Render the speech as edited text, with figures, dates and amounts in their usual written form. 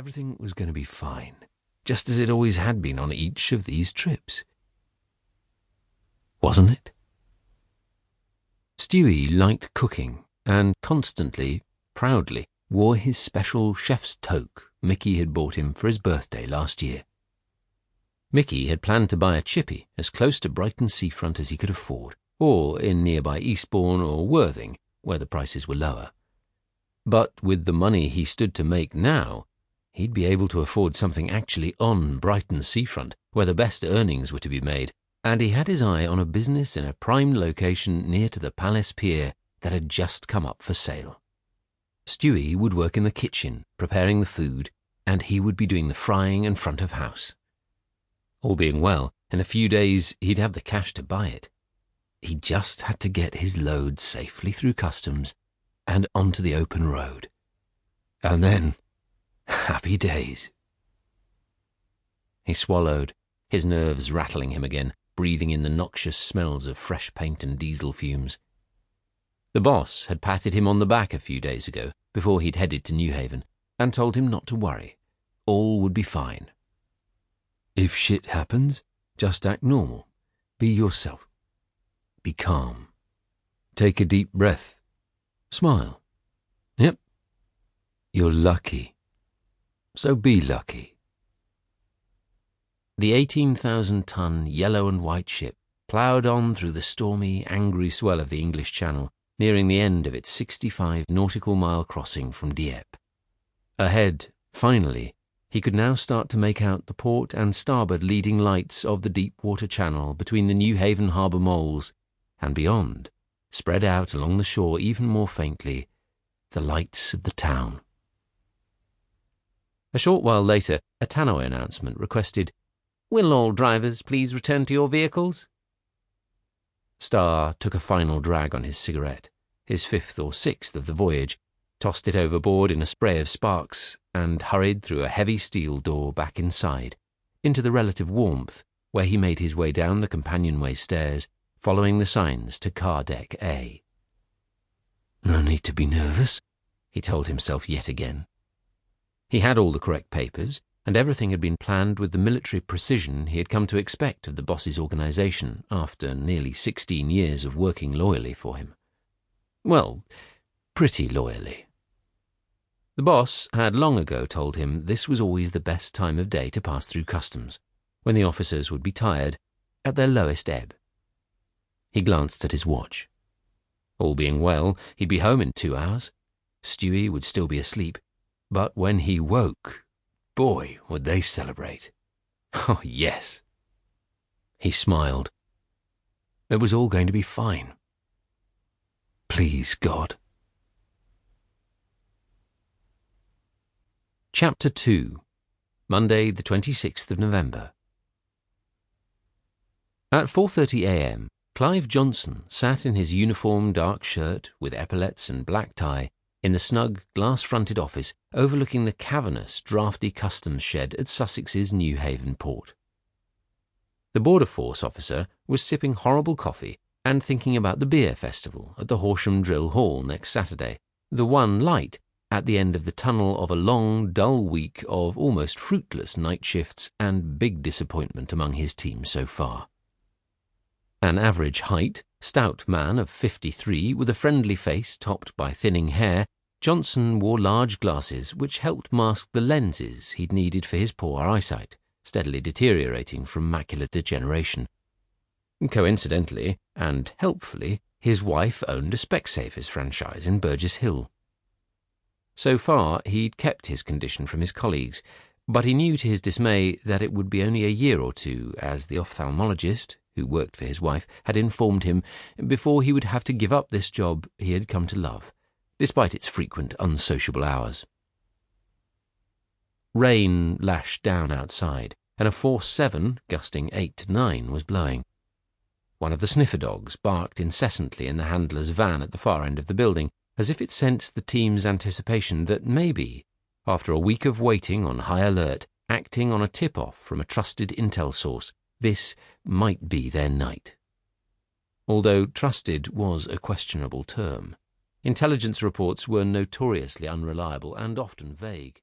everything was going to be fine, just as it always had been on each of these trips. Wasn't it? Stewie liked cooking and constantly, proudly, wore his special chef's toque Mickey had bought him for his birthday last year. Mickey had planned to buy a chippy as close to Brighton seafront as he could afford, or in nearby Eastbourne or Worthing, where the prices were lower. But with the money he stood to make now, he'd be able to afford something actually on Brighton seafront, where the best earnings were to be made, and he had his eye on a business in a prime location near to the Palace Pier that had just come up for sale. Stewie would work in the kitchen, preparing the food, and he would be doing the frying and front of house. All being well, in a few days he'd have the cash to buy it. He just had to get his load safely through customs and onto the open road. And then, happy days. He swallowed, his nerves rattling him again, breathing in the noxious smells of fresh paint and diesel fumes. The boss had patted him on the back a few days ago, before he'd headed to Newhaven, and told him not to worry. All would be fine. If shit happens, just act normal. Be yourself. Be calm. Take a deep breath. Smile. Yep. You're lucky. So be lucky. The 18,000-ton yellow and white ship ploughed on through the stormy, angry swell of the English Channel, nearing the end of its 65 nautical-mile crossing from Dieppe. Ahead, finally, he could now start to make out the port and starboard leading lights of the deep-water channel between the Newhaven harbour moles, and beyond, spread out along the shore even more faintly, the lights of the town. A short while later, a tannoy announcement requested, "Will all drivers please return to your vehicles?" Starr took a final drag on his cigarette, his fifth or sixth of the voyage, tossed it overboard in a spray of sparks, and hurried through a heavy steel door back inside, into the relative warmth, where he made his way down the companionway stairs, following the signs to car deck A. No need to be nervous, he told himself yet again. He had all the correct papers, and everything had been planned with the military precision he had come to expect of the boss's organisation after nearly 16 years of working loyally for him. Well, pretty loyally. The boss had long ago told him this was always the best time of day to pass through customs, when the officers would be tired, at their lowest ebb. He glanced at his watch. All being well, he'd be home in 2 hours. Stewie would still be asleep, but when he woke, boy, would they celebrate. Oh, yes. He smiled. It was all going to be fine. Please, God. Chapter 2. Monday, the 26th of November. At 4:30 a.m., Clive Johnson sat in his uniform dark shirt with epaulets and black tie in the snug, glass-fronted office overlooking the cavernous, draughty customs shed at Sussex's Newhaven port. The Border Force officer was sipping horrible coffee and thinking about the beer festival at the Horsham Drill Hall next Saturday, the one light at the end of the tunnel of a long, dull week of almost fruitless night shifts and big disappointment among his team so far. An average height, stout man of 53 with a friendly face topped by thinning hair, Johnson wore large glasses which helped mask the lenses he'd needed for his poor eyesight, steadily deteriorating from macular degeneration. Coincidentally, and helpfully, his wife owned a Specsavers franchise in Burgess Hill. So far, he'd kept his condition from his colleagues, but he knew to his dismay that it would be only a year or two, as the ophthalmologist, who worked for his wife, had informed him, before he would have to give up this job he had come to love, despite its frequent unsociable hours. Rain lashed down outside, and a force 7, gusting 8 to 9, was blowing. One of the sniffer dogs barked incessantly in the handler's van at the far end of the building, as if it sensed the team's anticipation that maybe, after a week of waiting on high alert, acting on a tip-off from a trusted intel source, this might be their night. Although trusted was a questionable term, intelligence reports were notoriously unreliable and often vague.